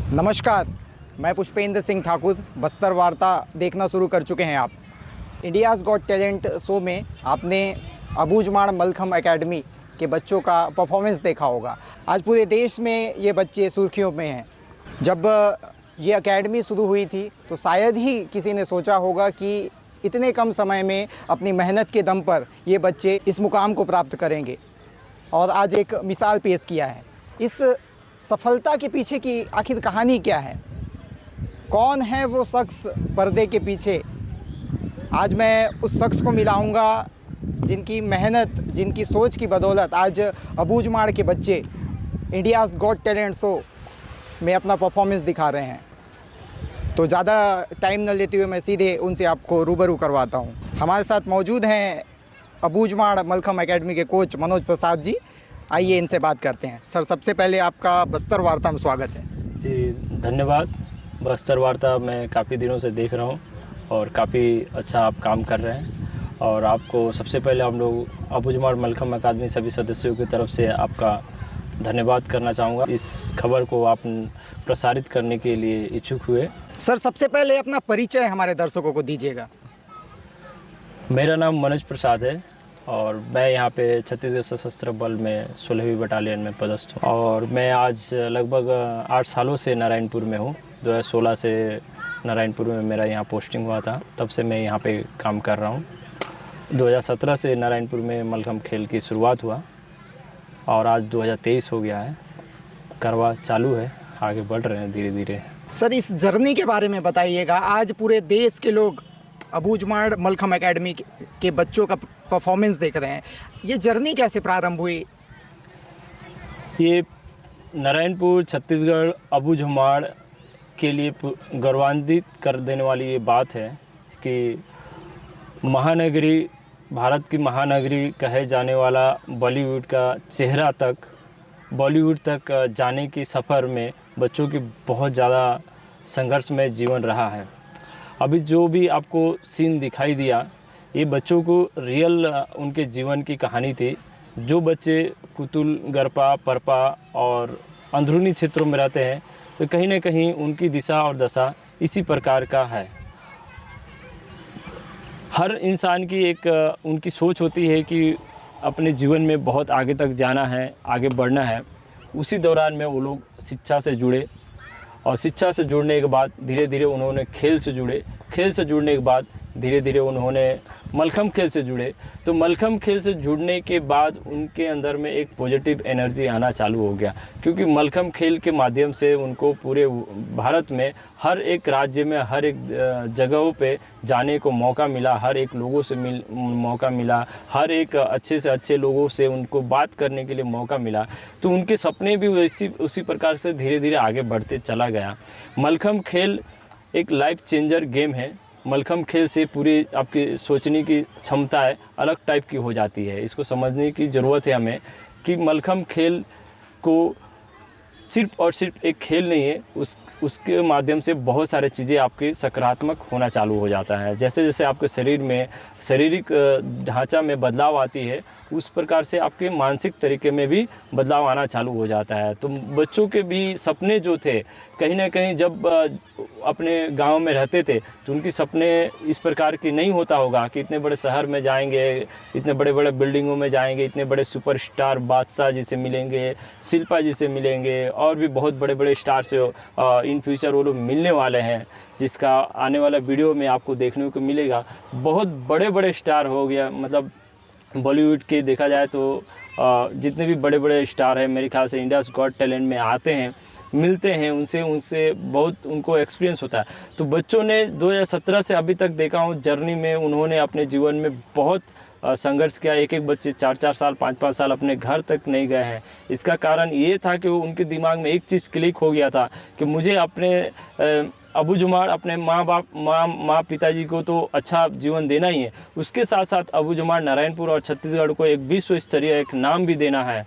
नमस्कार, मैं पुष्पेंद्र सिंह ठाकुर। बस्तर वार्ता देखना शुरू कर चुके हैं आप। इंडियाज़ गॉट टैलेंट शो में आपने अबूझमाड़ मलखम एकेडमी के बच्चों का परफॉर्मेंस देखा होगा। आज पूरे देश में ये बच्चे सुर्खियों में हैं। जब ये एकेडमी शुरू हुई थी तो शायद ही किसी ने सोचा होगा कि इतने कम समय में अपनी मेहनत के दम पर ये बच्चे इस मुकाम को प्राप्त करेंगे, और आज एक मिसाल पेश किया है। इस सफलता के पीछे की आखिर कहानी क्या है? कौन है वो शख्स पर्दे के पीछे? आज मैं उस शख्स को मिलाऊंगा जिनकी मेहनत, जिनकी सोच की बदौलत आज अबूझमाड़ के बच्चे इंडियाज़ गॉट टैलेंट शो में अपना परफॉर्मेंस दिखा रहे हैं। तो ज़्यादा टाइम न लेते हुए मैं सीधे उनसे आपको रूबरू करवाता हूँ। हमारे साथ मौजूद हैं अबूझमाड़ मलखम एकेडमी के कोच मनोज प्रसाद जी। आइए इनसे बात करते हैं। सर, सबसे पहले आपका बस्तर वार्ता में स्वागत है। जी धन्यवाद। बस्तर वार्ता मैं काफ़ी दिनों से देख रहा हूँ और काफ़ी अच्छा आप काम कर रहे हैं, और आपको सबसे पहले हम लोग अबूझमाड़ मलखम अकादमी सभी सदस्यों की तरफ से आपका धन्यवाद करना चाहूँगा। इस खबर को आप प्रसारित करने के लिए इच्छुक हुए। सर, सबसे पहले अपना परिचय हमारे दर्शकों को दीजिएगा। मेरा नाम मनोज प्रसाद है और मैं यहाँ पे छत्तीसगढ़ सशस्त्र बल में 16वीं बटालियन में पदस्थ हूँ, और मैं आज लगभग 8 सालों से नारायणपुर में हूँ। 2016 से नारायणपुर में मेरा यहाँ पोस्टिंग हुआ था, तब से मैं यहाँ पे काम कर रहा हूँ। 2017 से नारायणपुर में मलखम खेल की शुरुआत हुआ और आज 2023 हो गया है। करवा चालू है, आगे बढ़ रहे हैं धीरे धीरे। सर, इस जर्नी के बारे में बताइएगा। आज पूरे देश के लोग अबूझमाड़ मलखम एकेडमी के बच्चों का परफॉर्मेंस देख रहे हैं। ये जर्नी कैसे प्रारंभ हुई? ये नारायणपुर छत्तीसगढ़ अबूझमाड़ के लिए गौरवान्वित कर देने वाली ये बात है कि महानगरी, भारत की महानगरी कहे जाने वाला बॉलीवुड का चेहरा तक, बॉलीवुड तक जाने की सफ़र में बच्चों की बहुत ज़्यादा संघर्षमय जीवन रहा है। अभी जो भी आपको सीन दिखाई दिया, ये बच्चों को रियल उनके जीवन की कहानी थी। जो बच्चे कुतुल, गरपा, परपा और अंदरूनी क्षेत्रों में रहते हैं, तो कहीं ना कहीं उनकी दिशा और दशा इसी प्रकार का है। हर इंसान की एक उनकी सोच होती है कि अपने जीवन में बहुत आगे तक जाना है, आगे बढ़ना है। उसी दौरान में वो लोग शिक्षा से जुड़े, और शिक्षा से जुड़ने के बाद धीरे धीरे उन्होंने खेल से जुड़े, खेल से जुड़ने के बाद धीरे धीरे उन्होंने मलखम खेल से जुड़े। तो मलखम खेल से जुड़ने के बाद उनके अंदर में एक पॉजिटिव एनर्जी आना चालू हो गया, क्योंकि मलखम खेल के माध्यम से उनको पूरे भारत में हर एक राज्य में, हर एक जगहों पे जाने को मौका मिला, हर एक लोगों से मौका मिला, हर एक अच्छे से अच्छे लोगों से उनको बात करने के लिए मौका मिला। तो उनके सपने भी उसी प्रकार से धीरे धीरे आगे बढ़ते चला गया। मलखम खेल एक लाइफ चेंजर गेम है। मलखम खेल से पूरी आपकी सोचने की क्षमता है अलग टाइप की हो जाती है। इसको समझने की ज़रूरत है हमें कि मलखम खेल को सिर्फ और सिर्फ एक खेल नहीं है, उसके माध्यम से बहुत सारे चीज़ें आपके सकारात्मक होना चालू हो जाता है। जैसे जैसे आपके शरीर में शारीरिक ढांचा में बदलाव आती है, उस प्रकार से आपके मानसिक तरीके में भी बदलाव आना चालू हो जाता है। तो बच्चों के भी सपने जो थे, कहीं ना कहीं जब अपने गांव में रहते थे तो उनकी सपने इस प्रकार की नहीं होता होगा कि इतने बड़े शहर में जाएंगे, इतने बड़े बड़े बिल्डिंगों में जाएंगे, इतने बड़े सुपरस्टार बादशाह जी से मिलेंगे, शिल्पा जी से मिलेंगे, और भी बहुत बड़े बड़े स्टार से इन फ्यूचर वो लोग मिलने वाले हैं, जिसका आने वाला वीडियो में आपको देखने को मिलेगा। बहुत बड़े बड़े स्टार हो गया, मतलब बॉलीवुड के देखा जाए तो जितने भी बड़े बड़े स्टार हैं, मेरे ख्याल से इंडियाज़ गॉट टैलेंट में आते हैं, मिलते हैं उनसे बहुत उनको एक्सपीरियंस होता है। तो बच्चों ने 2017 से अभी तक देखा हूँ जर्नी में, उन्होंने अपने जीवन में बहुत संघर्ष किया। एक एक बच्चे 4-4 साल, 5-5 साल अपने घर तक नहीं गए हैं। इसका कारण ये था कि उनके दिमाग में एक चीज़ क्लिक हो गया था कि मुझे अपने अबूझमाड़, अपने माँ पिताजी को तो अच्छा जीवन देना ही है, उसके साथ साथ अबूझमाड़, नारायणपुर और छत्तीसगढ़ को एक विश्व स्तरीय एक नाम भी देना है,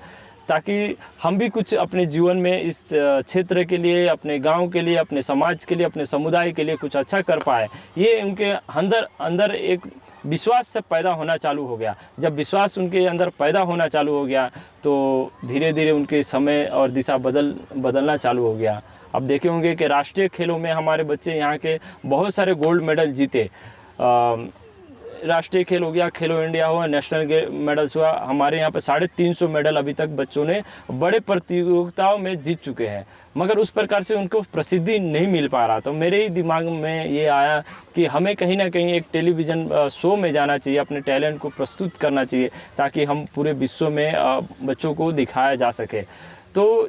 ताकि हम भी कुछ अपने जीवन में इस क्षेत्र के लिए, अपने गांव के लिए, अपने समाज के लिए, अपने समुदाय के लिए कुछ अच्छा कर पाए। ये उनके अंदर एक विश्वास से पैदा होना चालू हो गया। जब विश्वास उनके अंदर पैदा होना चालू हो गया तो धीरे धीरे उनके समय और दिशा बदलना चालू हो गया। आप देखे होंगे कि राष्ट्रीय खेलों में हमारे बच्चे यहाँ के बहुत सारे गोल्ड मेडल जीते। राष्ट्रीय खेल हो गया, खेलो इंडिया हुआ, नेशनल मेडल्स हुआ, हमारे यहाँ पे 350 मेडल अभी तक बच्चों ने बड़े प्रतियोगिताओं में जीत चुके हैं, मगर उस प्रकार से उनको प्रसिद्धि नहीं मिल पा रहा। तो मेरे ही दिमाग में ये आया कि हमें कहीं ना कहीं एक टेलीविज़न शो में जाना चाहिए, अपने टैलेंट को प्रस्तुत करना चाहिए, ताकि हम पूरे विश्व में बच्चों को दिखाया जा सके। तो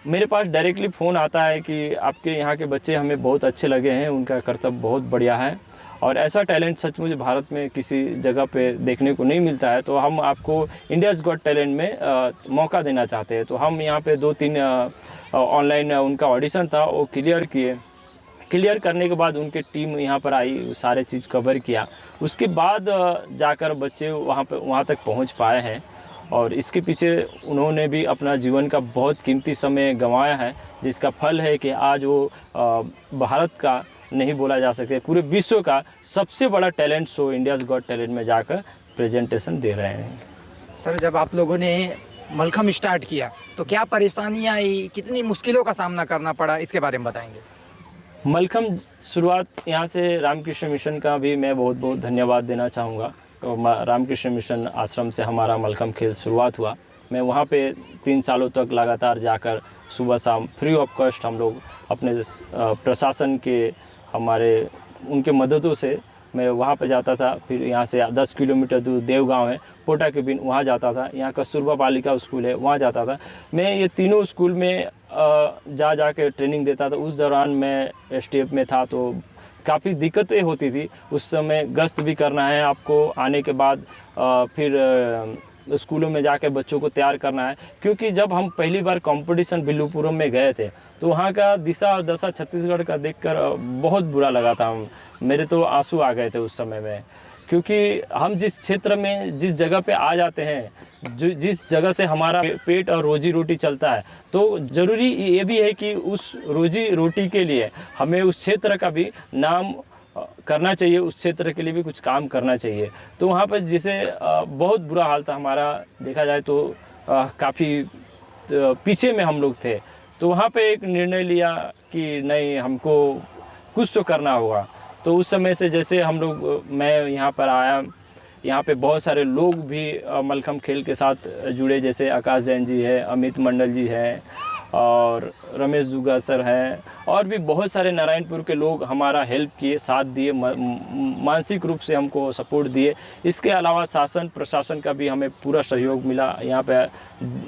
मेरे पास डायरेक्टली फ़ोन आता है कि आपके यहाँ के बच्चे हमें बहुत अच्छे लगे हैं, उनका कर्तव्य बहुत बढ़िया है और ऐसा टैलेंट सचमुच भारत में किसी जगह पे देखने को नहीं मिलता है, तो हम आपको इंडियाज़ गॉट टैलेंट में मौका देना चाहते हैं। तो हम यहाँ पे 2-3 ऑनलाइन उनका ऑडिशन था, वो क्लियर किए। क्लियर करने के बाद उनकी टीम यहाँ पर आई, सारे चीज़ कवर किया, उसके बाद जाकर बच्चे वहाँ तक पहुँच पाए हैं। और इसके पीछे उन्होंने भी अपना जीवन का बहुत कीमती समय गंवाया है, जिसका फल है कि आज वो भारत का नहीं बोला जा सके, पूरे विश्व का सबसे बड़ा talent show India's got talent में जाकर प्रेजेंटेशन दे रहे हैं। सर, जब आप लोगों ने मलखम स्टार्ट किया तो क्या परेशानियाँ आई, कितनी मुश्किलों का सामना करना पड़ा, इसके बारे में बताएंगे? मलखम शुरुआत यहाँ से रामकृष्ण मिशन का भी मैं बहुत बहुत धन्यवाद देना चाहूँगा। तो रामकृष्ण मिशन आश्रम से हमारा मलखम खेल शुरुआत हुआ। मैं वहाँ पे 3 सालों तक लगातार जाकर सुबह शाम फ्री ऑफ कॉस्ट हम लोग अपने प्रशासन के उनके मददों से मैं वहाँ पे जाता था। फिर यहाँ से 10 किलोमीटर दूर देवगांव है, पोटा के बिन, वहाँ जाता था। यहाँ कस्तूरबा बालिका स्कूल है, वहाँ जाता था। मैं ये तीनों स्कूल में जा के ट्रेनिंग देता था। उस दौरान मैं एसटीएफ में था, तो काफ़ी दिक्कतें होती थी। उस समय गश्त भी करना है आपको, आने के बाद फिर स्कूलों में जाके बच्चों को तैयार करना है, क्योंकि जब हम पहली बार कंपटीशन बिल्लुपुरम में गए थे तो वहाँ का दिशा और दशा छत्तीसगढ़ का देखकर बहुत बुरा लगा था। मेरे तो आंसू आ गए थे उस समय में, क्योंकि हम जिस क्षेत्र में जिस जगह पे आ जाते हैं, जिस जगह से हमारा पेट और रोजी रोटी चलता है, तो ज़रूरी ये भी है कि उस रोजी रोटी के लिए हमें उस क्षेत्र का भी नाम करना चाहिए, उस क्षेत्र के लिए भी कुछ काम करना चाहिए। तो वहाँ पर जिसे बहुत बुरा हाल था हमारा, देखा जाए तो काफ़ी पीछे में हम लोग थे। तो वहाँ पे एक निर्णय लिया कि नहीं, हमको कुछ तो करना होगा। तो उस समय से जैसे मैं यहाँ पर आया, यहाँ पे बहुत सारे लोग भी मलखम खेल के साथ जुड़े, जैसे आकाश जैन जी है, अमित मंडल जी है और रमेश दुगा सर हैं, और भी बहुत सारे नारायणपुर के लोग हमारा हेल्प किए, साथ दिए, मानसिक रूप से हमको सपोर्ट दिए। इसके अलावा शासन प्रशासन का भी हमें पूरा सहयोग मिला। यहाँ पे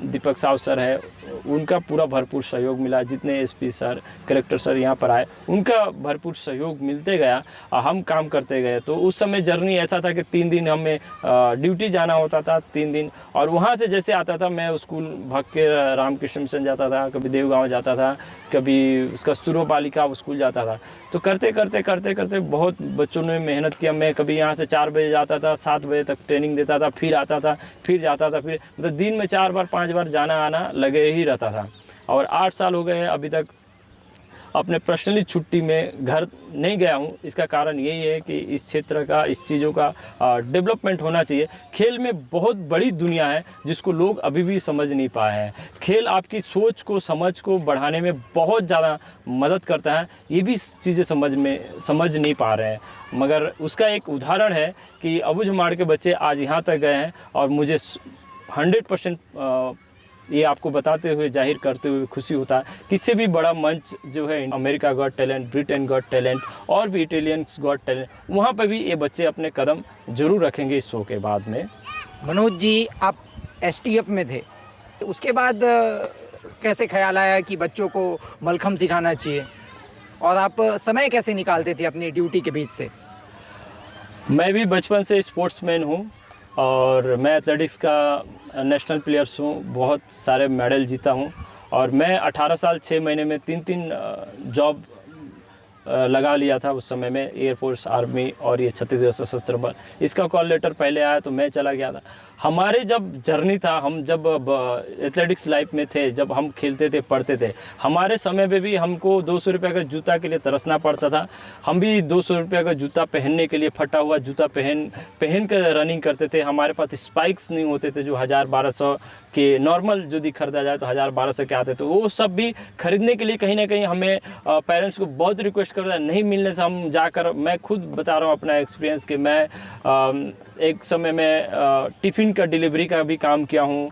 दीपक साव सर है, उनका पूरा भरपूर सहयोग मिला। जितने एसपी सर, कलेक्टर सर यहाँ पर आए, उनका भरपूर सहयोग मिलते गया, हम काम करते गए। तो उस समय जर्नी ऐसा था कि 3 दिन हमें ड्यूटी जाना होता था, 3 दिन, और वहाँ से जैसे आता था मैं स्कूल भाग के रामकृष्ण मिशन जाता था, कभी देवगांव जाता था, कभी कस्तूरबा बालिका स्कूल जाता था। तो करते करते बहुत बच्चों ने मेहनत किया। मैं कभी यहाँ से 4 बजे जाता था, 7 बजे तक ट्रेनिंग देता था, फिर आता था, फिर जाता था, फिर मतलब दिन में 4 बार 5 बार जाना आना लगे ही रहता था। और 8 साल हो गए हैं, अभी तक अपने पर्सनली छुट्टी में घर नहीं गया हूँ। इसका कारण यही है कि इस क्षेत्र का, इस चीज़ों का डेवलपमेंट होना चाहिए। खेल में बहुत बड़ी दुनिया है जिसको लोग अभी भी समझ नहीं पाए हैं। खेल आपकी सोच को, समझ को बढ़ाने में बहुत ज़्यादा मदद करता है, ये भी चीज़ें समझ नहीं पा रहे हैं। मगर उसका एक उदाहरण है कि अबूझमाड़ के बच्चे आज यहाँ तक गए हैं, और मुझे 100% ये आपको बताते हुए, जाहिर करते हुए खुशी होता है कि इससे भी बड़ा मंच जो है America got talent, Britain got talent और भी इटालियंस गॉट टैलेंट, वहाँ पर भी ये बच्चे अपने कदम जरूर रखेंगे इस शो के बाद में। मनोज जी, आप एसटीएफ में थे, उसके बाद कैसे ख्याल आया कि बच्चों को मलखम सिखाना चाहिए, और आप समय कैसे निकालते थे अपनी ड्यूटी के बीच से? मैं भी बचपन से स्पोर्ट्समैन हूँ और मैं एथलेटिक्स का नेशनल प्लेयर्स हूँ, बहुत सारे मेडल जीता हूँ। और मैं 18 साल 6 महीने में 3 जॉब लगा लिया था उस समय में, एयरफोर्स, आर्मी और ये छत्तीसगढ़ सशस्त्र बल। इसका कॉल लेटर पहले आया तो मैं चला गया था। हमारे जब जर्नी था, हम जब एथलेटिक्स लाइफ में थे, जब हम खेलते थे, पढ़ते थे, हमारे समय पे भी हमको 200 रुपये का जूता के लिए तरसना पड़ता था। हम भी 200 रुपये का जूता पहनने के लिए फटा हुआ जूता पहन कर रनिंग करते थे। हमारे पास स्पाइक्स नहीं होते थे जो 1000-1200 के नॉर्मल यदि खरीदा जाए तो 1000-1200 के आते थे। वो सब भी खरीदने के लिए कहीं ना कहीं हमें पेरेंट्स को बहुत रिक्वेस्ट करता है, नहीं मिलने से हम जाकर, मैं खुद बता रहा हूँ अपना एक्सपीरियंस कि मैं एक समय में टिफ़िन का डिलीवरी का भी काम किया हूँ।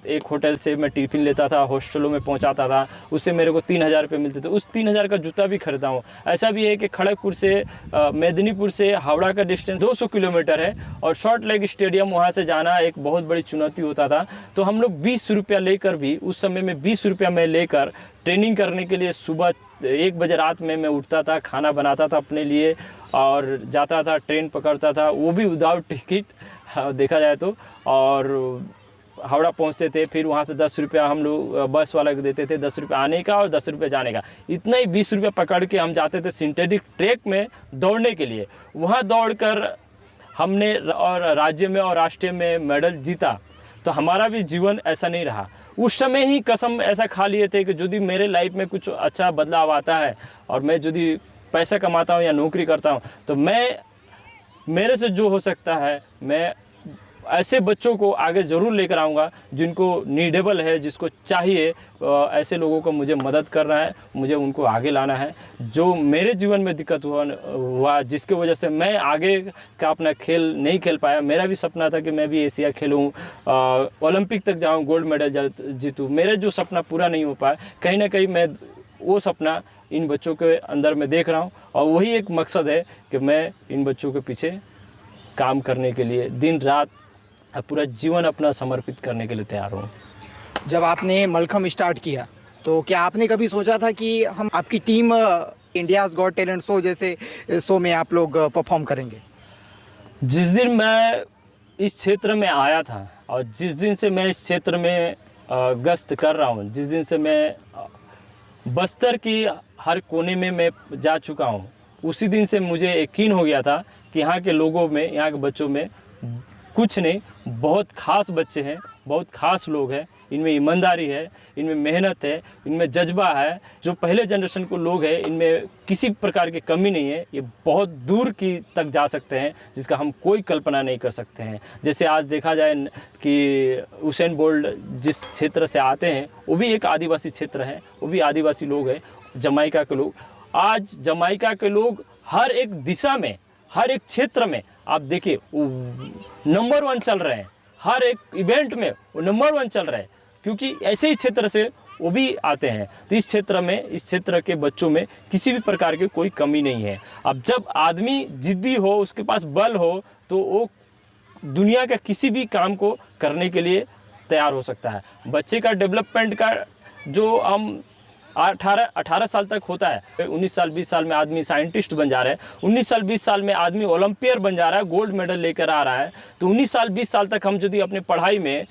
एक होटल से मैं टिफ़िन लेता था, हॉस्टलों में पहुँचाता था, उससे मेरे को 3000 रुपये मिलते थे। उस 3000 का जूता भी खरीदा हूँ। ऐसा भी है कि खड़गपुर से मेदिनीपुर से हावड़ा का डिस्टेंस 200 किलोमीटर है और शॉर्ट लेग स्टेडियम वहाँ से जाना एक बहुत बड़ी चुनौती होता था। तो हम लोग 20 रुपया लेकर भी, उस समय में 20 रुपया मैं लेकर ट्रेनिंग करने के लिए सुबह 1 बजे रात में मैं उठता था, खाना बनाता था अपने लिए और जाता था, ट्रेन पकड़ता था, वो भी विदाउट टिकट देखा जाए तो, और हावड़ा पहुंचते थे। फिर वहाँ से 10 रुपया हम लोग बस वाला को देते थे, 10 रुपया आने का और 10 रुपया जाने का। इतना ही 20 रुपया पकड़ के हम जाते थे सिंथेटिक ट्रैक में दौड़ने के लिए। वहाँ दौड़कर हमने और राज्य में और राष्ट्रीय में मेडल जीता। तो हमारा भी जीवन ऐसा नहीं रहा। उस समय ही कसम ऐसा खा लिए थे कि यदि मेरे लाइफ में कुछ अच्छा बदलाव आता है और मैं यदि पैसा कमाता हूँ या नौकरी करता हूँ तो मैं, मेरे से जो हो सकता है, मैं ऐसे बच्चों को आगे ज़रूर लेकर आऊँगा जिनको नीडेबल है, जिसको चाहिए, ऐसे लोगों को मुझे मदद करना है, मुझे उनको आगे लाना है। जो मेरे जीवन में दिक्कत हुआ जिसकी वजह से मैं आगे का अपना खेल नहीं खेल पाया। मेरा भी सपना था कि मैं भी एशिया खेलूँ, ओलंपिक तक जाऊँ, गोल्ड मेडल जीतूँ। मेरा जो सपना पूरा नहीं हो पाया, कहीं ना कहीं मैं वो सपना इन बच्चों के अंदर में देख रहा हूँ और वही एक मकसद है कि मैं इन बच्चों के पीछे काम करने के लिए दिन रात पूरा जीवन अपना समर्पित करने के लिए तैयार हूँ। जब आपने मलखम स्टार्ट किया तो क्या आपने कभी सोचा था कि हम आपकी team India's got talent show जैसे शो में आप लोग परफॉर्म करेंगे? जिस दिन मैं इस क्षेत्र में आया था और जिस दिन से मैं इस क्षेत्र में गश्त कर रहा हूँ, जिस दिन से मैं बस्तर की हर कोने में मैं जा चुका हूँ, उसी दिन से मुझे यकीन हो गया था कि यहाँ के लोगों में, यहाँ के बच्चों में कुछ नहीं, बहुत ख़ास बच्चे हैं, बहुत ख़ास लोग हैं। इनमें ईमानदारी है, इनमें मेहनत है, इनमें जज्बा है। जो पहले जनरेशन को लोग हैं, इनमें किसी प्रकार की कमी नहीं है। ये बहुत दूर की तक जा सकते हैं जिसका हम कोई कल्पना नहीं कर सकते हैं। जैसे आज देखा जाए कि उसेन बोल्ट जिस क्षेत्र से आते हैं वो भी एक आदिवासी क्षेत्र है, वो भी आदिवासी लोग हैं, जमाइका के लोग। आज जमाइका के लोग हर एक दिशा में, हर एक क्षेत्र में आप देखिए नंबर 1 चल रहे हैं। हर एक इवेंट में वो नंबर 1 चल रहा है क्योंकि ऐसे ही क्षेत्र से वो भी आते हैं। तो इस क्षेत्र में, इस क्षेत्र के बच्चों में किसी भी प्रकार की कोई कमी नहीं है। अब जब आदमी जिद्दी हो, उसके पास बल हो, तो वो दुनिया का किसी भी काम को करने के लिए तैयार हो सकता है। बच्चे का डेवलपमेंट का जो हम 18 साल तक होता है, 19 साल 20 साल में आदमी साइंटिस्ट बन जा रहा है, 19 साल 20 साल में आदमी ओलंपियर बन जा रहा है, गोल्ड मेडल लेकर आ रहा है। तो 19 साल 20 साल तक हम यदि अपने पढ़ाई में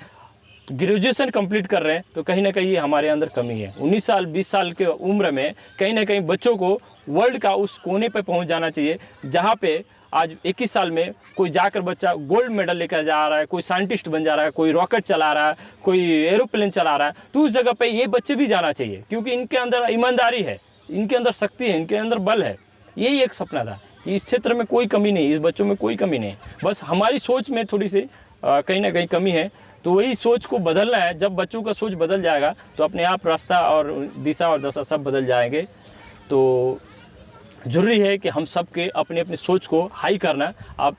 ग्रेजुएशन कंप्लीट कर रहे हैं तो कहीं ना कहीं हमारे अंदर कमी है। 19 साल 20 साल के उम्र में कहीं ना कहीं बच्चों को वर्ल्ड का उस कोने पे पहुंच जाना चाहिए जहां पे आज 21 साल में कोई जाकर बच्चा गोल्ड मेडल लेकर जा रहा है, कोई साइंटिस्ट बन जा रहा है, कोई रॉकेट चला रहा है, कोई एरोप्लेन चला रहा है। तो उस जगह पे ये बच्चे भी जाना चाहिए क्योंकि इनके अंदर ईमानदारी है, इनके अंदर शक्ति है, इनके अंदर बल है। यही एक सपना था कि इस क्षेत्र में कोई कमी नहीं, इस बच्चों में कोई कमी नहीं, बस हमारी सोच में थोड़ी सी कहीं ना कहीं कमी है। तो वही सोच को बदलना है। जब बच्चों का सोच बदल जाएगा तो अपने आप रास्ता और दिशा और दशा सब बदल जाएंगे। तो ज़रूरी है कि हम सब के अपनी अपनी सोच को हाई करना, आप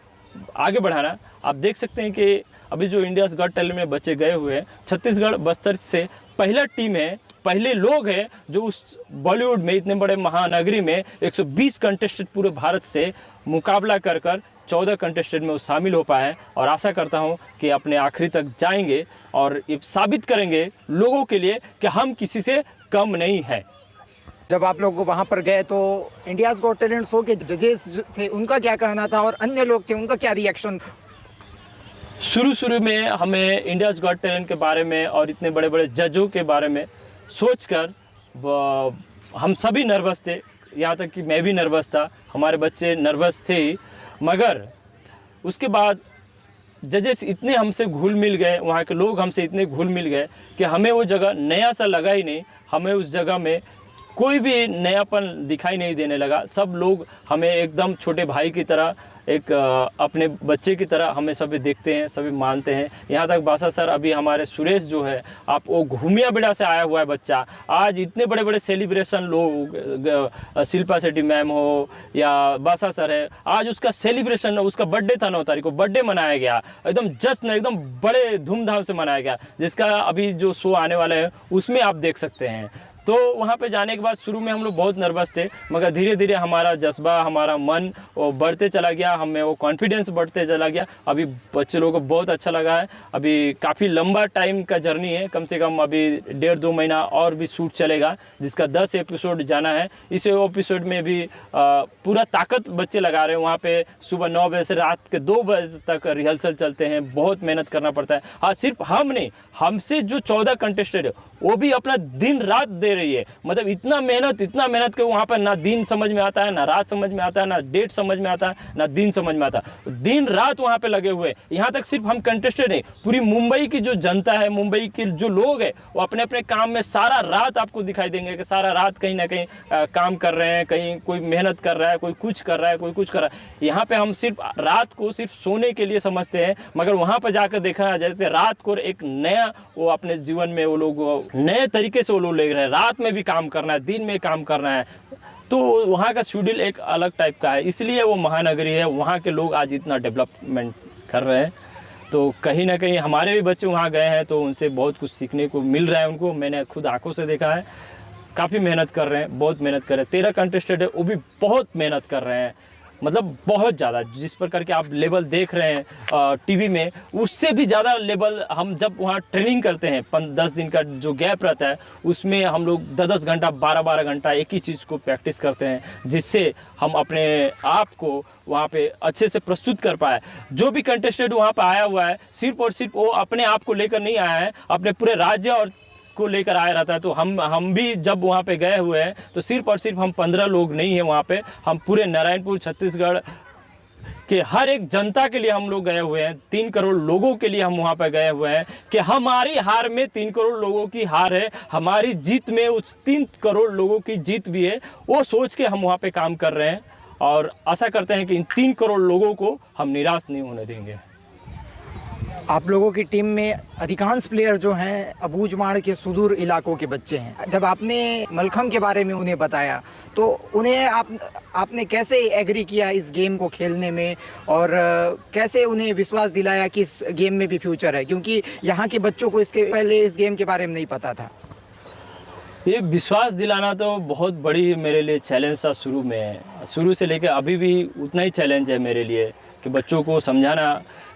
आगे बढ़ाना। आप देख सकते हैं कि अभी जो इंडियाज़ गॉट टैलेंट में बच्चे गए हुए हैं, छत्तीसगढ़ बस्तर से पहला टीम है, पहले लोग हैं जो उस बॉलीवुड में, इतने बड़े महानगरी में 120 कंटेस्टेंट पूरे भारत से मुकाबला कर 14 कंटेस्टेंट में वो शामिल हो पाए। और आशा करता हूं कि अपने आखिरी तक जाएंगे और ये साबित करेंगे लोगों के लिए कि हम किसी से कम नहीं हैं। जब आप लोग वहाँ पर गए तो इंडियाज़ गॉट टैलेंट शो के जजेस थे, उनका क्या कहना था और अन्य लोग थे, उनका क्या रिएक्शन? शुरू में हमें इंडियाज़ गॉट टैलेंट के बारे में और इतने बड़े बड़े जजों के बारे में सोचकर हम सभी नर्वस थे, यहाँ तक कि मैं भी नर्वस था, हमारे बच्चे नर्वस थे ही। मगर उसके बाद जजेस इतने हमसे घुल मिल गए, वहाँ के लोग हमसे इतने घुल मिल गए कि हमें वो जगह नया सा लगा ही नहीं। हमें उस जगह में कोई भी नयापन दिखाई नहीं देने लगा। सब लोग हमें एकदम छोटे भाई की तरह, एक अपने बच्चे की तरह हमें सभी देखते हैं, सभी मानते हैं। यहाँ तक बासा सर, अभी हमारे सुरेश जो है, आप वो घूमिया बेड़ा से आया हुआ है बच्चा, आज इतने बड़े बड़े सेलिब्रेशन लोग, शिल्पा शेट्टी मैम हो या बासा सर है, आज उसका सेलिब्रेशन, उसका बर्थडे था 9 तारीख को, बर्थडे मनाया गया, एकदम जश्न, एकदम बड़े धूमधाम से मनाया गया, जिसका अभी जो शो आने वाला है उसमें आप देख सकते हैं। तो वहाँ पे जाने के बाद शुरू में हम लोग बहुत नर्वस थे, मगर धीरे धीरे हमारा जज्बा, हमारा मन वो बढ़ते चला गया, हमें वो कॉन्फिडेंस बढ़ते चला गया। अभी बच्चे लोगों को बहुत अच्छा लगा है। अभी काफ़ी लंबा टाइम का जर्नी है, कम से कम अभी 1.5-2 महीना और भी शूट चलेगा, जिसका 10 एपिसोड जाना है। इस एपिसोड में भी पूरा ताकत बच्चे लगा रहे हैं। वहाँ पे सुबह 9 बजे से रात के 2 बजे तक रिहर्सल चलते हैं, बहुत मेहनत करना पड़ता है। हाँ, सिर्फ हम नहीं, हमसे जो 14 कंटेस्टेंट है वो भी अपना दिन रात दे रही है। मतलब इतना मेहनत के वहाँ पर ना दिन समझ में आता है, ना रात समझ में आता है, ना डेट समझ में आता है, ना दिन समझ में आता है। दिन रात वहाँ पे लगे हुए। यहाँ तक सिर्फ हम कंटेस्टेंट नहीं, पूरी मुंबई की जो जनता है, मुंबई के जो लोग हैं, वो अपने अपने काम में सारा रात आपको दिखाई देंगे कि सारा रात कहीं ना कहीं काम कर रहे हैं, कहीं कोई मेहनत कर रहा है, कोई कुछ कर रहा है, कोई कुछ कर रहा है। यहाँ पे हम सिर्फ रात को सिर्फ सोने के लिए समझते हैं, मगर वहाँ पर जाकर देखा जाए रात को एक नया वो अपने जीवन में वो लोग नए तरीके से वो लोग ले रहे हैं। रात में भी काम करना है, दिन में काम करना है, तो वहाँ का शेड्यूल एक अलग टाइप का है। इसलिए वो महानगरी है, वहाँ के लोग आज इतना डेवलपमेंट कर रहे हैं। तो कहीं ना कहीं हमारे भी बच्चे वहाँ गए हैं, तो उनसे बहुत कुछ सीखने को मिल रहा है उनको। मैंने खुद आंखों से देखा है, काफ़ी मेहनत कर रहे हैं, बहुत मेहनत कर रहे हैं। 13 कंटेस्टेंट है, वो भी बहुत मेहनत कर रहे हैं, मतलब बहुत ज़्यादा। जिस प्रकार के आप लेवल देख रहे हैं टीवी में, उससे भी ज़्यादा लेवल हम जब वहाँ ट्रेनिंग करते हैं, 10 दिन का जो गैप रहता है, उसमें हम लोग 10-10 घंटा, 12-12 घंटा एक ही चीज़ को प्रैक्टिस करते हैं, जिससे हम अपने आप को वहाँ पे अच्छे से प्रस्तुत कर पाए। जो भी कंटेस्टेंट वहाँ पे आया हुआ है, सिर्फ और सिर्फ वो अपने आप को लेकर नहीं आया है, अपने पूरे राज्य और को लेकर आया रहता है। तो हम भी जब वहाँ पे गए हुए हैं, तो सिर्फ और सिर्फ हम 15 लोग नहीं हैं वहाँ पे, हम पूरे नारायणपुर, छत्तीसगढ़ के हर एक जनता के लिए हम लोग गए हुए हैं। 3 करोड़ लोगों के लिए हम वहाँ पे गए हुए हैं कि हमारी हार में 3 करोड़ लोगों की हार है, हमारी जीत में उस 3 करोड़ लोगों की जीत भी है। वो सोच के हम वहाँ पे काम कर रहे हैं और आशा करते हैं कि इन 3 करोड़ लोगों को हम निराश नहीं होने देंगे। आप लोगों की टीम में अधिकांश प्लेयर जो हैं अबूझमाड़ के सुदूर इलाकों के बच्चे हैं। जब आपने मलखम के बारे में उन्हें बताया, तो उन्हें आपने कैसे एग्री किया इस गेम को खेलने में, और कैसे उन्हें विश्वास दिलाया कि इस गेम में भी फ्यूचर है, क्योंकि यहाँ के बच्चों को इसके पहले इस गेम के बारे में नहीं पता था। ये विश्वास दिलाना तो बहुत बड़ी मेरे लिए चैलेंज था शुरू से लेकर अभी भी उतना ही चैलेंज है मेरे लिए कि बच्चों को समझाना।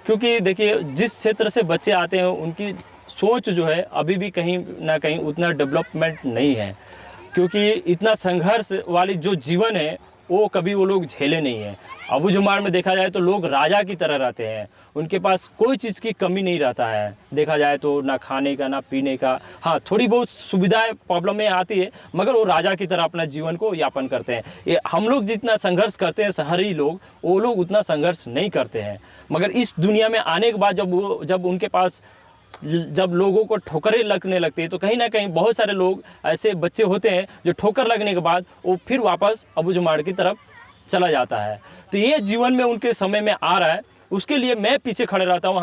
क्योंकि देखिए, जिस क्षेत्र से बच्चे आते हैं उनकी सोच जो है अभी भी कहीं ना कहीं उतना डेवलपमेंट नहीं है, क्योंकि इतना संघर्ष वाली जो जीवन है वो कभी वो लोग झेले नहीं हैं। अबूझमाड़ में देखा जाए तो लोग राजा की तरह रहते हैं, उनके पास कोई चीज़ की कमी नहीं रहता है। देखा जाए तो ना खाने का, ना पीने का, हाँ थोड़ी बहुत सुविधाएं प्रॉब्लमें आती है, मगर वो राजा की तरह अपना जीवन को यापन करते हैं। ये हम लोग जितना संघर्ष करते हैं शहरी लोग, वो लोग उतना संघर्ष नहीं करते हैं। मगर इस दुनिया में आने के बाद जब उनके पास जब लोगों को ठोकरें लगने लगती है, तो कहीं ना कहीं बहुत सारे लोग ऐसे बच्चे होते हैं जो ठोकर लगने के बाद वो फिर वापस अबूझमाड़ की तरफ चला जाता है। तो ये जीवन में उनके समय में आ रहा है, उसके लिए मैं पीछे खड़े रहता हूँ।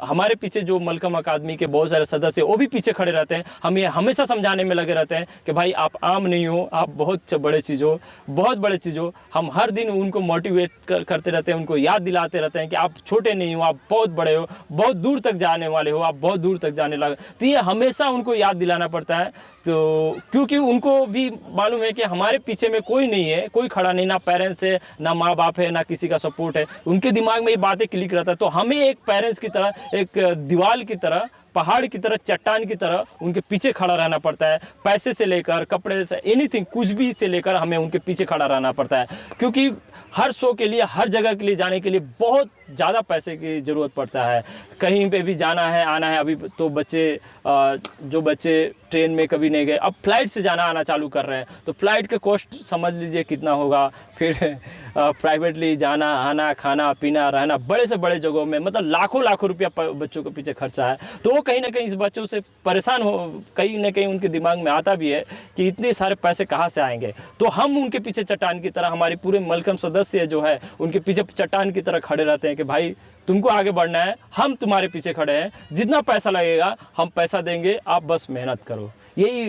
हमारे पीछे जो मलखम अकादमी के बहुत सारे सदस्य वो भी पीछे खड़े रहते हैं। हम ये हमेशा समझाने में लगे रहते हैं कि भाई आप आम नहीं हो, आप बहुत बड़े चीज़ हो, बहुत बड़े चीज़ हो। हम हर दिन उनको मोटिवेट करते रहते हैं, उनको याद दिलाते रहते हैं कि आप छोटे नहीं हो, आप बहुत बड़े हो, बहुत दूर तक जाने वाले हो, आप बहुत दूर तक जाने लगे। तो ये हमेशा उनको याद दिलाना पड़ता है, तो क्योंकि उनको भी मालूम है कि हमारे पीछे में कोई नहीं है, कोई खड़ा नहीं, ना पेरेंट्स है, ना माँ बाप है, ना किसी का सपोर्ट है। उनके दिमाग में ये बातें क्लिक रहता है। तो हमें एक पेरेंट्स की तरह, एक दीवार की तरह, पहाड़ की तरह, चट्टान की तरह उनके पीछे खड़ा रहना पड़ता है। पैसे से लेकर कपड़े से, एनीथिंग, कुछ भी से लेकर हमें उनके पीछे खड़ा रहना पड़ता है, क्योंकि हर शो के लिए, हर जगह के लिए जाने के लिए बहुत ज़्यादा पैसे की ज़रूरत पड़ता है। कहीं पे भी जाना है, आना है। अभी तो बच्चे जो बच्चे ट्रेन में कभी नहीं गए, अब फ्लाइट से जाना आना चालू कर रहे हैं, तो फ्लाइट का कॉस्ट समझ लीजिए कितना होगा। फिर प्राइवेटली जाना आना, खाना पीना, रहना बड़े से बड़े जगहों में, मतलब लाखों लाखों रुपया बच्चों के पीछे खर्चा है। तो वो कहीं ना कहीं इस बच्चों से परेशान हो, कहीं ना कहीं उनके दिमाग में आता भी है कि इतने सारे पैसे कहाँ से आएंगे। तो हम उनके पीछे चट्टान की तरह, हमारे पूरे मलखम सदस्य जो है उनके पीछे चट्टान की तरह खड़े रहते हैं कि भाई तुमको आगे बढ़ना है, हम तुम्हारे पीछे खड़े हैं, जितना पैसा लगेगा हम पैसा देंगे, आप बस मेहनत करो। यही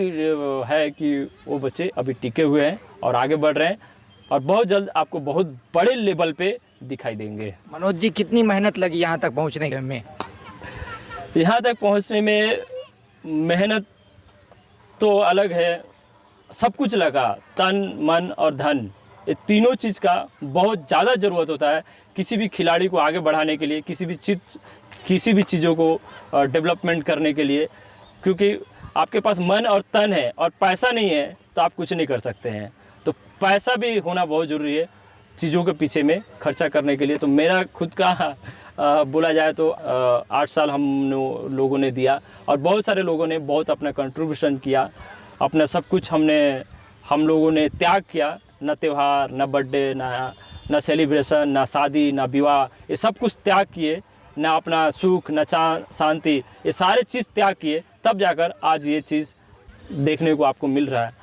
है कि वो बच्चे अभी टिके हुए हैं और आगे बढ़ रहे हैं और बहुत जल्द आपको बहुत बड़े लेवल पे दिखाई देंगे। मनोज जी, कितनी मेहनत लगी यहाँ तक पहुँचने में? यहाँ तक पहुँचने में मेहनत तो अलग है, सब कुछ लगा, तन मन और धन, ये तीनों चीज़ का बहुत ज़्यादा ज़रूरत होता है किसी भी खिलाड़ी को आगे बढ़ाने के लिए, किसी भी चीज़ों को डेवलपमेंट करने के लिए। क्योंकि आपके पास मन और तन है और पैसा नहीं है तो आप कुछ नहीं कर सकते हैं। तो पैसा भी होना बहुत ज़रूरी है चीज़ों के पीछे में खर्चा करने के लिए। तो मेरा खुद का बोला जाए तो 8 साल हम लोगों ने दिया और बहुत सारे लोगों ने बहुत अपना कंट्रीब्यूशन किया, अपना सब कुछ हम लोगों ने त्याग किया। न त्यौहार, न बर्थडे, न सेलिब्रेशन, न शादी, न विवाह, ये सब कुछ त्याग किए, न अपना सुख, न शांति, ये सारे चीज़ त्याग किए, तब जाकर आज ये चीज़ देखने को आपको मिल रहा है।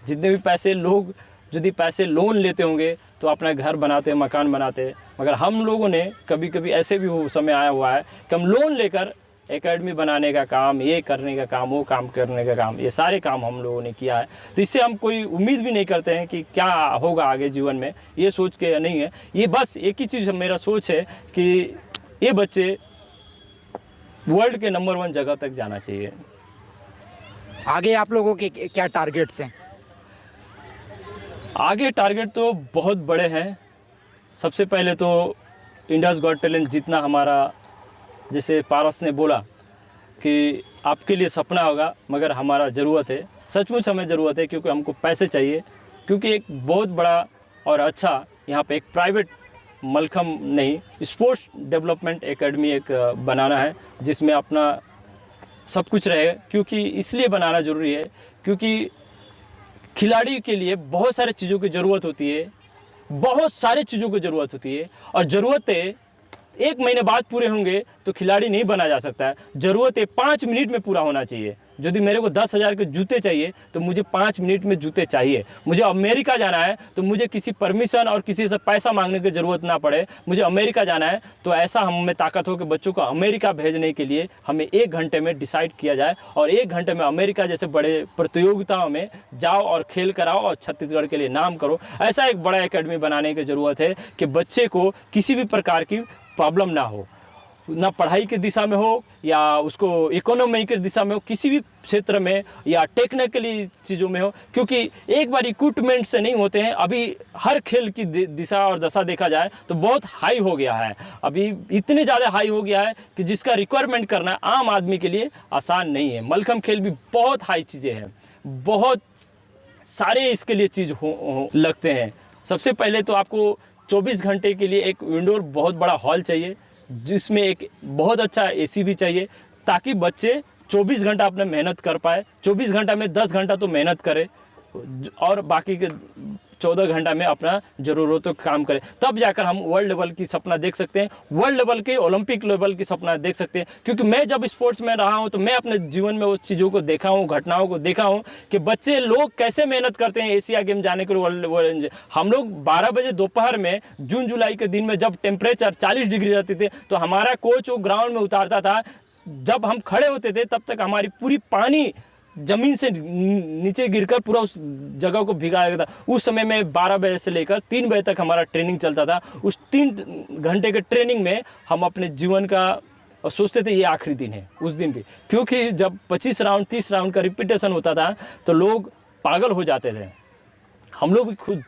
जितने भी पैसे लोग यदि पैसे लोन लेते होंगे तो अपना घर बनाते, मकान बनाते, मगर हम लोगों ने कभी कभी ऐसे भी वो समय आया हुआ है कि हम लोन लेकर एकेडमी बनाने का काम, ये करने का काम, वो काम करने का काम, ये सारे काम हम लोगों ने किया है। तो इससे हम कोई उम्मीद भी नहीं करते हैं कि क्या होगा आगे जीवन में, ये सोच के नहीं है। ये बस एक ही चीज़ मेरा सोच है कि ये बच्चे वर्ल्ड के नंबर 1 जगह तक जाना चाहिए। आगे आप लोगों के क्या टारगेट्स हैं? आगे टारगेट तो बहुत बड़े हैं। सबसे पहले तो इंडियाज़ गॉट टैलेंट जितना हमारा, जैसे पारस ने बोला कि आपके लिए सपना होगा मगर हमारा ज़रूरत है, सचमुच हमें ज़रूरत है, क्योंकि हमको पैसे चाहिए। क्योंकि एक बहुत बड़ा और अच्छा यहाँ पे एक प्राइवेट मलखम नहीं, स्पोर्ट्स डेवलपमेंट एकेडमी एक बनाना है जिसमें अपना सब कुछ रहे। क्योंकि इसलिए बनाना ज़रूरी है क्योंकि खिलाड़ी के लिए बहुत सारे चीज़ों की ज़रूरत होती है, बहुत सारे चीज़ों की ज़रूरत होती है और ज़रूरतें 1 महीने बाद पूरे होंगे तो खिलाड़ी नहीं बना जा सकता है। ज़रूरतें 5 मिनट में पूरा होना चाहिए। यदि मेरे को 10,000 के जूते चाहिए तो मुझे 5 मिनट में जूते चाहिए। मुझे अमेरिका जाना है तो मुझे किसी परमिशन और किसी से पैसा मांगने की ज़रूरत ना पड़े। मुझे अमेरिका जाना है तो ऐसा हम में ताकत हो कि बच्चों को अमेरिका भेजने के लिए हमें 1 घंटे में डिसाइड किया जाए और 1 घंटे में अमेरिका जैसे बड़े प्रतियोगिताओं में जाओ और खेल कराओ और छत्तीसगढ़ के लिए नाम करो। ऐसा एक बड़ा एकेडमी बनाने की ज़रूरत है कि बच्चे को किसी भी प्रकार की प्रॉब्लम ना हो, ना पढ़ाई की दिशा में हो या उसको इकोनॉमी की दिशा में हो, किसी भी क्षेत्र में या टेक्निकली चीज़ों में हो। क्योंकि एक बार इक्विपमेंट से नहीं होते हैं। अभी हर खेल की दिशा और दशा देखा जाए तो बहुत हाई हो गया है, अभी इतने ज़्यादा हाई हो गया है कि जिसका रिक्वायरमेंट करना आम आदमी के लिए आसान नहीं है। मलखम खेल भी बहुत हाई चीज़ें हैं, बहुत सारे इसके लिए चीज़ लगते हैं। सबसे पहले तो आपको 24 घंटे के लिए एक इंडोर बहुत बड़ा हॉल चाहिए जिसमें एक बहुत अच्छा एसी भी चाहिए ताकि बच्चे 24 घंटा अपना मेहनत कर पाए। 24 घंटा में 10 घंटा तो मेहनत करे और बाकी के 14 घंटा में अपना ज़रूरतों का काम करें, तब जाकर हम वर्ल्ड लेवल की सपना देख सकते हैं, वर्ल्ड लेवल के ओलंपिक लेवल की सपना देख सकते हैं। क्योंकि मैं जब स्पोर्ट्स में रहा हूं तो मैं अपने जीवन में उस चीज़ों को देखा हूं, घटनाओं को देखा हूं कि बच्चे लोग कैसे मेहनत करते हैं एशिया गेम जाने के लिए। वर्ल्ड हम लोग 12 बजे दोपहर में जून जुलाई के दिन में जब टेम्परेचर 40 डिग्री रहती थे तो हमारा कोच वो ग्राउंड में उतारता था। जब हम खड़े होते थे तब तक हमारी पूरी पानी ज़मीन से नीचे गिरकर पूरा उस जगह को भिगा गया था। उस समय में 12 बजे से लेकर 3 बजे तक हमारा ट्रेनिंग चलता था। उस 3 घंटे के ट्रेनिंग में हम अपने जीवन का और सोचते थे ये आखिरी दिन है उस दिन भी, क्योंकि जब 25 राउंड 30 राउंड का रिपीटेशन होता था तो लोग पागल हो जाते थे, हम लोग भी खुद।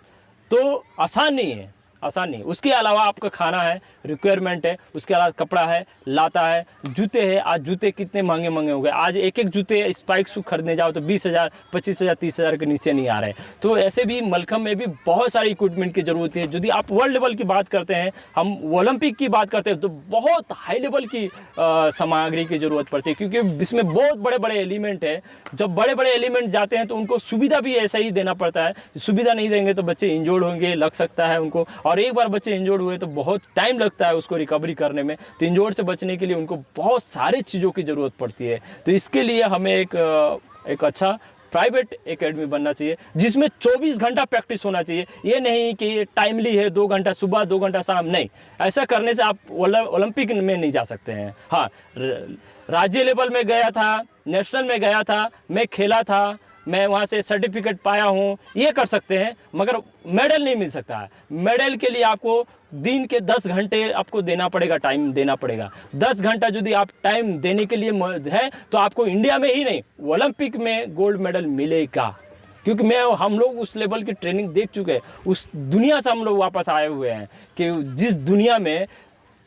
तो आसान नहीं है, आसान नहीं। उसके अलावा आपका खाना है, रिक्वायरमेंट है, उसके अलावा कपड़ा है, लाता है, जूते हैं। आज जूते कितने महंगे महंगे हो गए। आज एक एक जूते स्पाइक शू खरीदने जाओ तो 20,000, 25,000, 30,000 के नीचे नहीं आ रहे। तो ऐसे भी मलखम में भी बहुत सारी इक्विपमेंट की ज़रूरत है। यदि आप वर्ल्ड लेवल की बात करते हैं, हम ओलंपिक की बात करते हैं, तो बहुत हाई लेवल की सामग्री की ज़रूरत पड़ती है, क्योंकि इसमें बहुत बड़े बड़े एलिमेंट है। जब बड़े बड़े एलिमेंट जाते हैं तो उनको सुविधा भी ऐसा ही देना पड़ता है। सुविधा नहीं देंगे तो बच्चे इंजोर्ड होंगे, लग सकता है उनको, और एक बार बच्चे इंजोर्ड हुए तो बहुत टाइम लगता है उसको रिकवरी करने में। तो इंजोर्ड से बचने के लिए उनको बहुत सारी चीज़ों की ज़रूरत पड़ती है। तो इसके लिए हमें एक अच्छा प्राइवेट एकेडमी बनना चाहिए, जिसमें 24 घंटा प्रैक्टिस होना चाहिए। ये नहीं कि टाइमली है 2 घंटा सुबह 2 घंटा शाम, नहीं। ऐसा करने से आप ओलंपिक में नहीं जा सकते हैं। हाँ, राज्य लेवल में गया था, नेशनल में गया था, मैं खेला था, मैं वहाँ से सर्टिफिकेट पाया हूँ, ये कर सकते हैं, मगर मेडल नहीं मिल सकता है। मेडल के लिए आपको दिन के 10 घंटे आपको देना पड़ेगा, टाइम देना पड़ेगा। 10 घंटा यदि आप टाइम देने के लिए है तो आपको इंडिया में ही नहीं, ओलंपिक में गोल्ड मेडल मिलेगा। क्योंकि हम लोग उस लेवल की ट्रेनिंग देख चुके हैं, उस दुनिया से हम लोग वापस आए हुए हैं कि जिस दुनिया में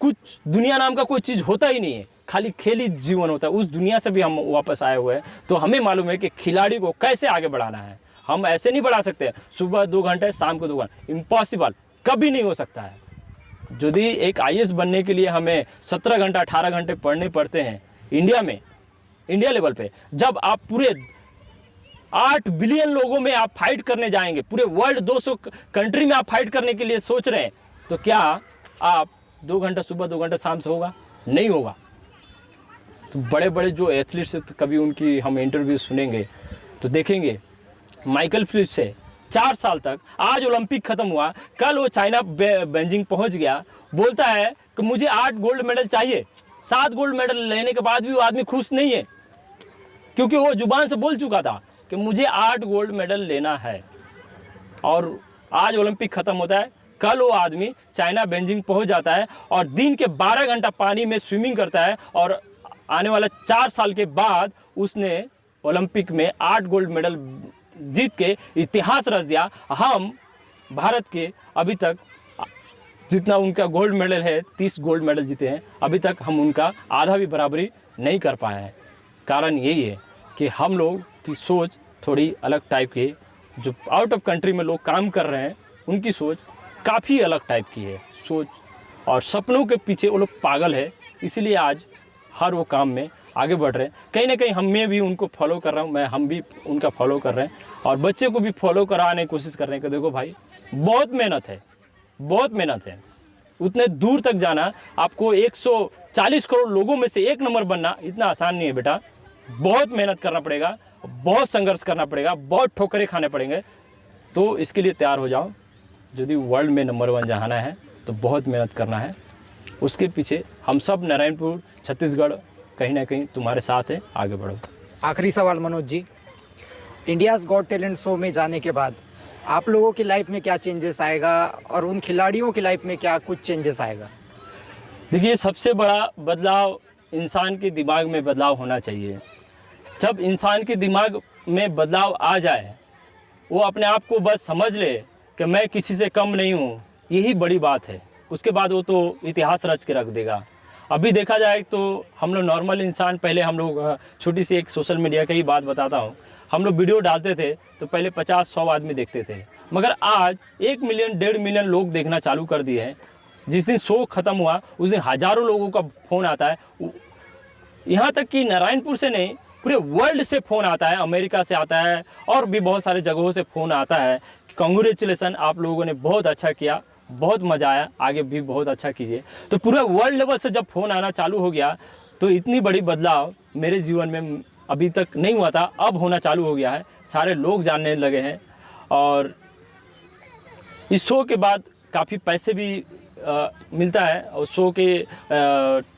कुछ दुनिया नाम का कोई चीज़ होता ही नहीं है, खाली खेल ही जीवन होता है, उस दुनिया से भी हम वापस आए हुए हैं। तो हमें मालूम है कि खिलाड़ी को कैसे आगे बढ़ाना है। हम ऐसे नहीं बढ़ा सकते सुबह 2 घंटे शाम को 2 घंटे, इम्पॉसिबल, कभी नहीं हो सकता है। यदि एक IAS बनने के लिए हमें 17 घंटा 18 घंटे पढ़ने पड़ते हैं इंडिया में, इंडिया लेवल पे, जब आप पूरे 8 बिलियन लोगों में आप फाइट करने जाएंगे, पूरे वर्ल्ड 200 कंट्री में आप फाइट करने के लिए सोच रहे हैं, तो क्या आप 2 घंटा सुबह 2 घंटा शाम से होगा? नहीं होगा। तो बड़े बड़े जो एथलीट्स हैं, तो कभी उनकी हम इंटरव्यू सुनेंगे तो देखेंगे, माइकल फिलिप्स से 4 साल तक, आज ओलंपिक खत्म हुआ, कल वो चाइना बेजिंग पहुंच गया, बोलता है कि मुझे 8 गोल्ड मेडल चाहिए। 7 गोल्ड मेडल लेने के बाद भी वो आदमी खुश नहीं है, क्योंकि वो जुबान से बोल चुका था कि मुझे 8 गोल्ड मेडल लेना है। और आज ओलंपिक खत्म होता है, कल वो आदमी चाइना बेजिंग पहुंच जाता है और दिन के 12 घंटा पानी में स्विमिंग करता है, और आने वाला 4 साल के बाद उसने ओलंपिक में 8 गोल्ड मेडल जीत के इतिहास रच दिया। हम भारत के अभी तक जितना उनका गोल्ड मेडल है, 30 गोल्ड मेडल जीते हैं, अभी तक हम उनका आधा भी बराबरी नहीं कर पाए हैं। कारण यही है कि हम लोग की सोच थोड़ी अलग टाइप की है। जो आउट ऑफ कंट्री में लोग काम कर रहे हैं, उनकी सोच काफ़ी अलग टाइप की है सोच, और सपनों के पीछे वो लोग पागल है, इसलिए आज हर वो काम में आगे बढ़ रहे हैं। कहीं ना कहीं हमें भी उनको फॉलो कर रहा हूँ, हम भी उनका फॉलो कर रहे हैं, और बच्चे को भी फॉलो कराने की कोशिश कर रहे हैं कि देखो भाई, बहुत मेहनत है, बहुत मेहनत है। उतने दूर तक जाना, आपको 140 करोड़ लोगों में से 1 नंबर बनना इतना आसान नहीं है बेटा। बहुत मेहनत करना पड़ेगा, बहुत संघर्ष करना पड़ेगा, बहुत ठोकरें खाने पड़ेंगे। तो इसके लिए तैयार हो जाओ। यदि वर्ल्ड में नंबर 1 जाना है तो बहुत मेहनत करना है। उसके पीछे हम सब नारायणपुर, छत्तीसगढ़ कहीं ना कहीं तुम्हारे साथ है, आगे बढ़ो। आखिरी सवाल Manoj ji, India's got talent show में जाने के बाद आप लोगों की लाइफ में क्या चेंजेस आएगा, और उन खिलाड़ियों की लाइफ में क्या कुछ चेंजेस आएगा? देखिए, सबसे बड़ा बदलाव इंसान के दिमाग में बदलाव होना चाहिए। जब इंसान के दिमाग में बदलाव आ जाए, वो अपने आप को बस समझ ले कि मैं किसी से कम नहीं हूँ, यही बड़ी बात है। उसके बाद वो तो इतिहास रच के रख देगा। अभी देखा जाए तो हम लोग नॉर्मल इंसान, पहले हम लोग, छोटी सी एक सोशल मीडिया की ही बात बताता हूँ, हम लोग वीडियो डालते थे तो पहले 50-100 आदमी देखते थे, मगर आज 1 मिलियन 1.5 मिलियन लोग देखना चालू कर दिए हैं। जिस दिन शो ख़त्म हुआ उस दिन हज़ारों लोगों का फ़ोन आता है। यहाँ तक कि नारायणपुर से नहीं, पूरे वर्ल्ड से फ़ोन आता है, अमेरिका से आता है, और भी बहुत सारे जगहों से फ़ोन आता है कि कांग्रेचुलेसन, आप लोगों ने बहुत अच्छा किया, बहुत मज़ा आया, आगे भी बहुत अच्छा कीजिए। तो पूरे वर्ल्ड लेवल से जब फ़ोन आना चालू हो गया, तो इतनी बड़ी बदलाव मेरे जीवन में अभी तक नहीं हुआ था, अब होना चालू हो गया है। सारे लोग जानने लगे हैं, और इस शो के बाद काफ़ी पैसे भी मिलता है, और शो के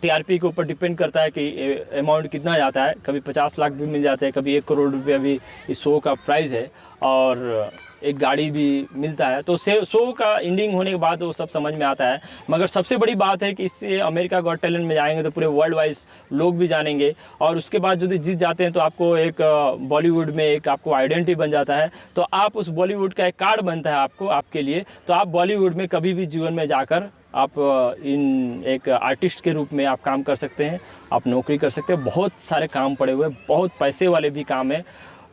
TRP के ऊपर डिपेंड करता है कि अमाउंट कितना जाता है। कभी 50 लाख भी मिल जाते हैं, कभी 1 करोड़ रुपया भी इस शो का प्राइस है। और एक गाड़ी भी मिलता है। तो शो का एंडिंग होने के बाद वो सब समझ में आता है। मगर सबसे बड़ी बात है कि इससे अमेरिका गॉट टैलेंट में जाएंगे तो पूरे वर्ल्ड वाइज लोग भी जानेंगे, और उसके बाद यदि जीत जाते हैं तो आपको एक बॉलीवुड में एक आपको आइडेंटिटी बन जाता है। तो आप उस बॉलीवुड का एक कार्ड बनता है आपको, आपके लिए। तो आप बॉलीवुड में कभी भी जीवन में जाकर आप इन एक आर्टिस्ट के रूप में आप काम कर सकते हैं, आप नौकरी कर सकते हैं। बहुत सारे काम पड़े हुए, बहुत पैसे वाले भी काम है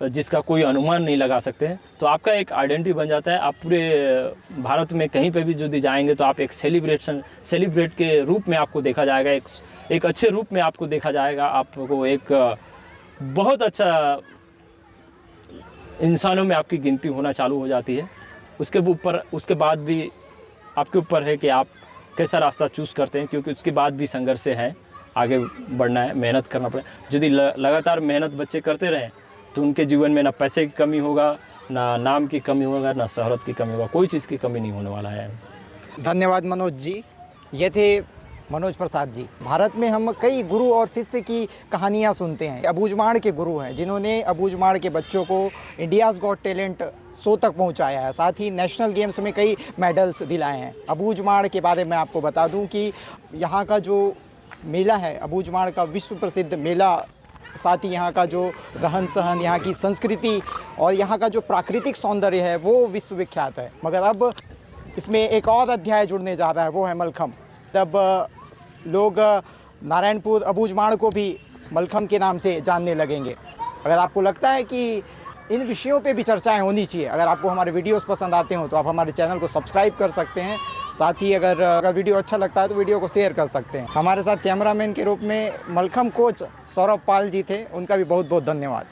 जिसका कोई अनुमान नहीं लगा सकते हैं। तो आपका एक आइडेंटिटी बन जाता है। आप पूरे भारत में कहीं पे भी यदि जाएंगे तो आप एक सेलिब्रेट के रूप में आपको देखा जाएगा, एक अच्छे रूप में आपको देखा जाएगा। आपको एक बहुत अच्छा इंसानों में आपकी गिनती होना चालू हो जाती है। उसके बाद भी आपके ऊपर है कि आप कैसा रास्ता चूज़ करते हैं, क्योंकि उसके बाद भी संघर्ष है, आगे बढ़ना है, मेहनत करना पड़ेगा। यदि लगातार मेहनत बच्चे करते रहें तो उनके जीवन में ना पैसे की कमी होगा, ना नाम की कमी होगा, ना शोहरत की कमी होगा, कोई चीज़ की कमी नहीं होने वाला है। धन्यवाद मनोज जी। ये थे मनोज प्रसाद जी। भारत में हम कई गुरु और शिष्य की कहानियाँ सुनते हैं। अबूझमाड़ के गुरु हैं जिन्होंने अबूझमाड़ के बच्चों को इंडियाज़ गॉट टैलेंट शो तक पहुंचाया है, साथ ही नेशनल गेम्स में कई मेडल्स दिलाए हैं। अबूझमाड़ के बारे में आपको बता दूं कि यहाँ का जो मेला है, अबूझमाड़ का विश्व प्रसिद्ध मेला, साथ ही यहाँ का जो रहन सहन, यहाँ की संस्कृति और यहाँ का जो प्राकृतिक सौंदर्य है वो विश्वविख्यात है। मगर अब इसमें एक और अध्याय जुड़ने जा रहा है, वो है मलखम। तब लोग नारायणपुर अबूझमाड़ को भी मलखम के नाम से जानने लगेंगे। अगर आपको लगता है कि इन विषयों पे भी चर्चाएं होनी चाहिए, अगर आपको हमारे वीडियोस पसंद आते हो तो आप हमारे चैनल को सब्सक्राइब कर सकते हैं। साथ ही अगर वीडियो अच्छा लगता है तो वीडियो को शेयर कर सकते हैं। हमारे साथ कैमरामैन के रूप में मलखम कोच सौरभ पाल जी थे, उनका भी बहुत बहुत धन्यवाद।